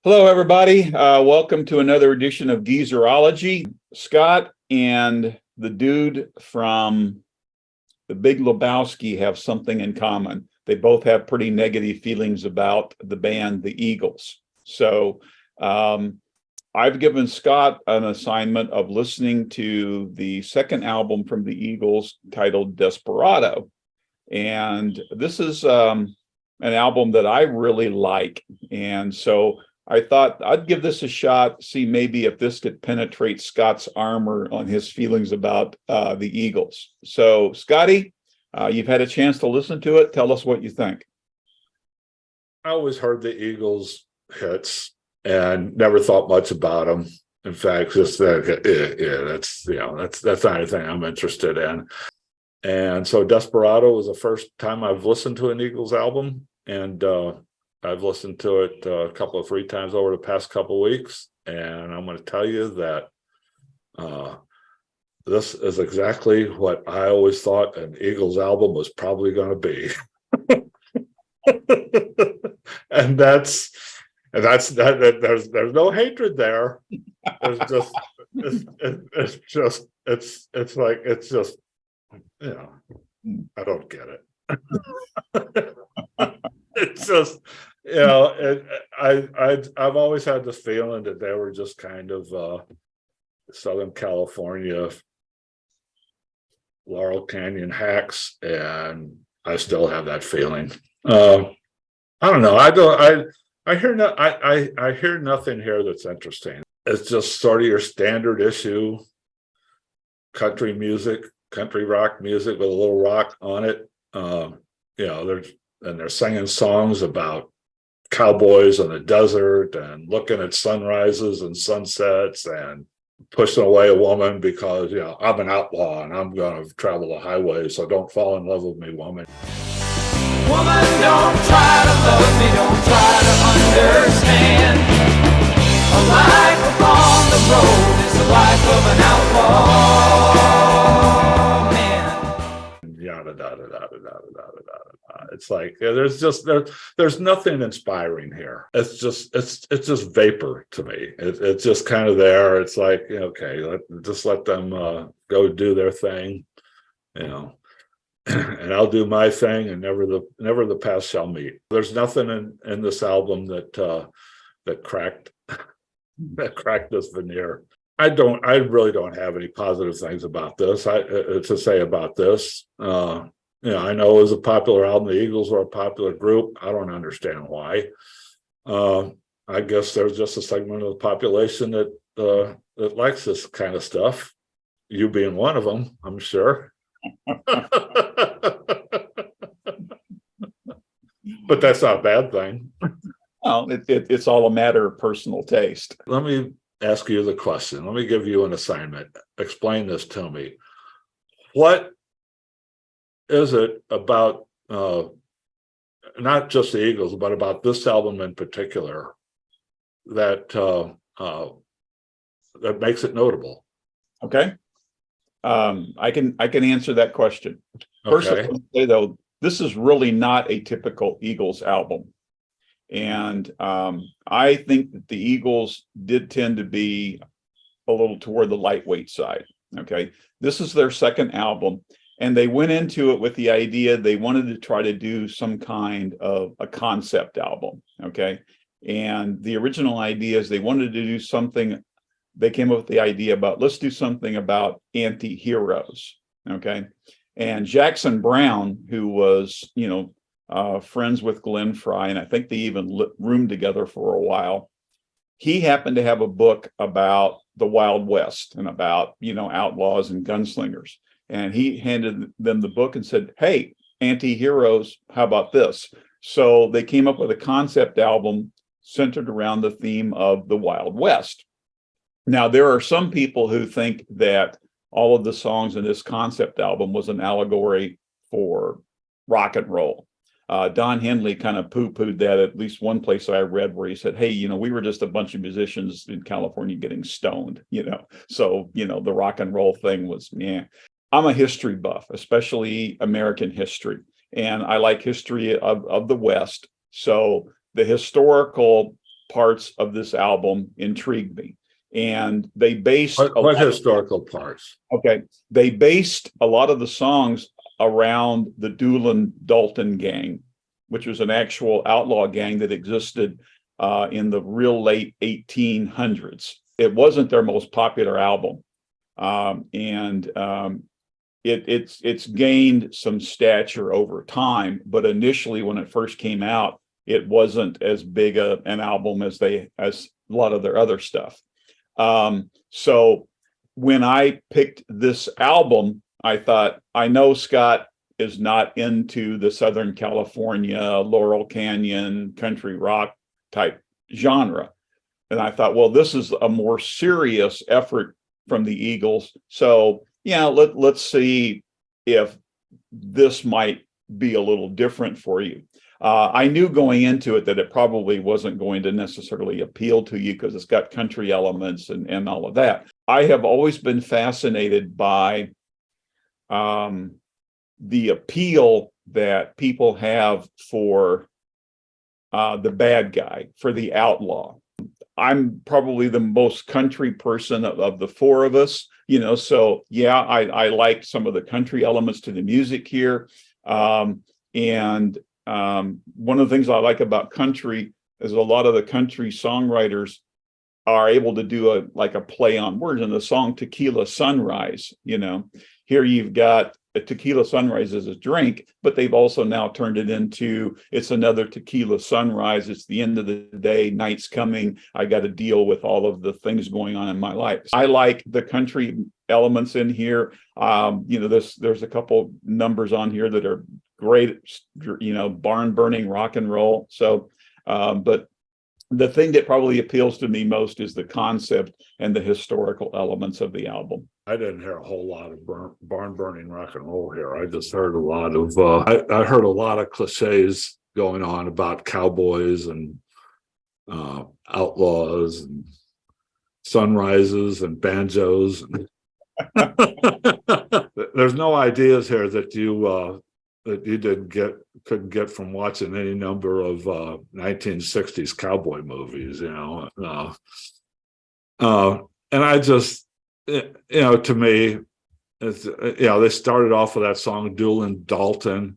Hello, everybody. Welcome to another edition of Geezerology. Scott and the dude from The Big Lebowski have something in common. They both have pretty negative feelings about the band, the Eagles. So I've given Scott an assignment of listening to the second album from the Eagles titled Desperado. And this is an album that I really like. And so I thought I'd give this a shot, see maybe if this could penetrate Scott's armor on his feelings about the Eagles. So, Scotty, you've had a chance to listen to it. Tell us what you think. I always heard the Eagles hits and never thought much about them. In fact, just that, that's not anything I'm interested in. And so Desperado was the first time I've listened to an Eagles album, and I've listened to it a couple of three times over the past couple of weeks, and I'm going to tell you that this is exactly what I always thought an Eagles album was probably going to be. and that's there's no hatred there. It's just I don't get it. It's just, I've always had this feeling that they were just kind of Southern California Laurel Canyon hacks, and I still have that feeling. I don't know. I hear nothing here that's interesting. It's just sort of your standard issue country music, country rock music with a little rock on it. They're singing songs about cowboys in the desert and looking at sunrises and sunsets and pushing away a woman because, I'm an outlaw and I'm going to travel the highway, so don't fall in love with me, woman. Woman, don't try to love me, don't try to understand. A life upon the road is the life of an outlaw man. Yada, da, da, da, da, da, da, da, da. It's like there's nothing inspiring here. It's just vapor to me. It's just kind of there. It's like, okay, let them go do their thing, and I'll do my thing, and never the paths shall meet. There's nothing in this album that cracked this veneer. I really don't have any positive things about this. To say about this. I know it was a popular album. The Eagles were a popular group. I don't understand why. I guess there's just a segment of the population that likes this kind of stuff. You being one of them, I'm sure. But that's not a bad thing. Well, it's all a matter of personal taste. Let me ask you the question. Let me give you an assignment. Explain this to me. What is it about not just the Eagles, but about this album in particular that that makes it notable? Okay. I can answer that question. First, Okay. I want to say, though, this is really not a typical Eagles album. And I think that the Eagles did tend to be a little toward the lightweight side. Okay. This is their second album. And they went into it with the idea they wanted to try to do some kind of a concept album. Okay. And the original idea is they wanted to do something. They came up with the idea about, let's do something about anti-heroes. Okay. And Jackson Browne, who was, friends with Glenn Frey, and I think they even roomed together for a while. He happened to have a book about the Wild West and about, outlaws and gunslingers. And he handed them the book and said, hey, anti-heroes, how about this? So they came up with a concept album centered around the theme of the Wild West. Now, there are some people who think that all of the songs in this concept album was an allegory for rock and roll. Don Henley kind of poo-pooed that at least one place I read, where he said, hey, we were just a bunch of musicians in California getting stoned, so, the rock and roll thing was, yeah. I'm a history buff, especially American history, and I like history of the West. So the historical parts of this album intrigued me. And they based what historical parts? Okay. They based a lot of the songs around the Doolin Dalton gang, which was an actual outlaw gang that existed in the real late 1800s. It wasn't their most popular album. It's gained some stature over time, but initially when it first came out, it wasn't as big an album as a lot of their other stuff. So when I picked this album, I thought, I know Scott is not into the Southern California, Laurel Canyon, country rock type genre. And I thought, well, this is a more serious effort from the Eagles. So yeah, let's see if this might be a little different for you. I knew going into it that it probably wasn't going to necessarily appeal to you because it's got country elements and all of that. I have always been fascinated by the appeal that people have for the bad guy, for the outlaw. I'm probably the most country person of the four of us, so yeah, I like some of the country elements to the music here. One of the things I like about country is a lot of the country songwriters are able to do a play on words. In the song Tequila Sunrise, here you've got a tequila sunrise as a drink, but they've also now turned it into, it's another tequila sunrise. It's the end of the day, night's coming. I got to deal with all of the things going on in my life. I like the country elements in here. There's a couple numbers on here that are great, barn burning rock and roll. So, but the thing that probably appeals to me most is the concept and the historical elements of the album. I didn't hear a whole lot of barn burning rock and roll here. I just heard a lot of I heard a lot of cliches going on about cowboys and outlaws and sunrises and banjos. There's no ideas here that you couldn't get from watching any number of 1960s cowboy movies, and I just, to me, it's, they started off with that song Doolin Dalton,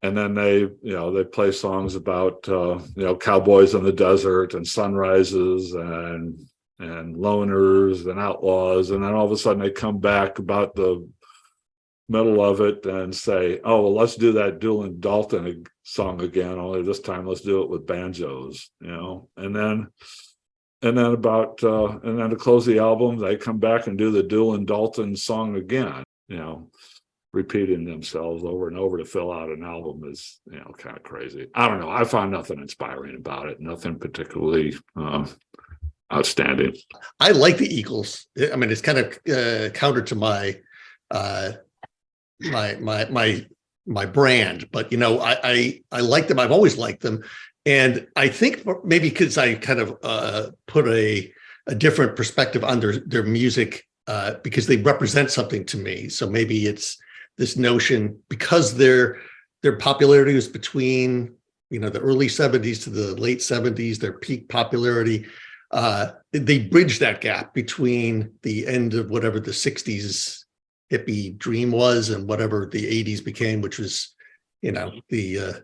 and then they play songs about cowboys in the desert and sunrises and loners and outlaws, and then all of a sudden they come back about the middle of it and say, oh, well, let's do that Doolin Dalton song again, only this time let's do it with banjos, and then to close the album they come back and do the Doolin Dalton song again, repeating themselves over and over to fill out an album is kind of crazy. I don't know, I find nothing inspiring about it, nothing particularly outstanding. I like the Eagles. I mean, it's kind of counter to my my brand, but I like them. I've always liked them, and I think maybe because I kind of put a different perspective on their music because they represent something to me. So maybe it's this notion, because their popularity was between the early 70s to the late 70s, their peak popularity. They bridged that gap between the end of whatever the 60s hippie dream was and whatever the 80s became, which was, the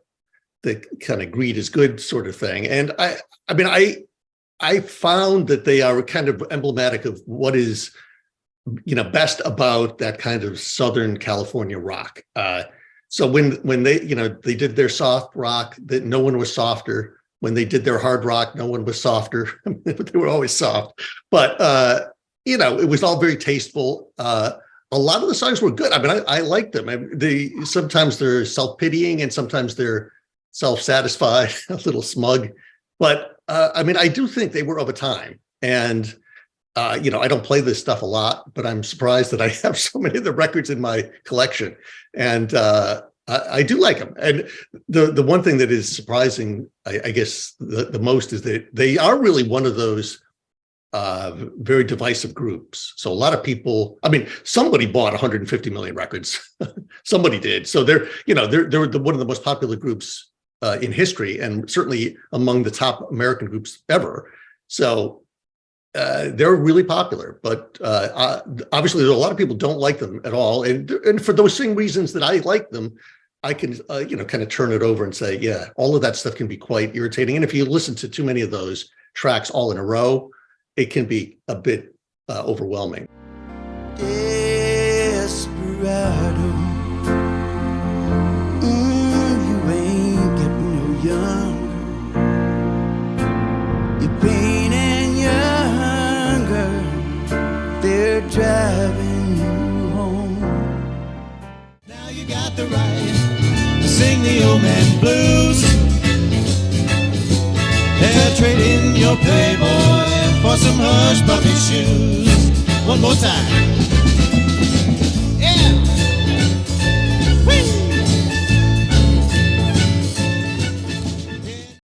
kind of greed is good sort of thing. And I found that they are kind of emblematic of what is, best about that kind of Southern California rock. So when they, they did their soft rock, that no one was softer. When they did their hard rock, no one was softer. They were always soft, but it was all very tasteful. A lot of the songs were good. I mean, I like them. Sometimes they're self-pitying and sometimes they're self-satisfied, a little smug. But I do think they were of a time. And I don't play this stuff a lot, but I'm surprised that I have so many of the records in my collection. And I do like them. And the one thing that is surprising, I guess, the most is that they are really one of those very divisive groups. So a lot of people, somebody bought 150 million records. Somebody did. So they're one of the most popular groups in history, and certainly among the top American groups ever. So they're really popular, but obviously there's a lot of people don't like them at all. And for those same reasons that I like them, I can, kind of turn it over and say, yeah, all of that stuff can be quite irritating. And if you listen to too many of those tracks all in a row, it can be a bit overwhelming. Desperado, you ain't getting no younger. Your pain and your hunger, they're driving you home. Now you got the right to sing the old man blues. They're trading your playboy for some hush puppy shoes. One more time.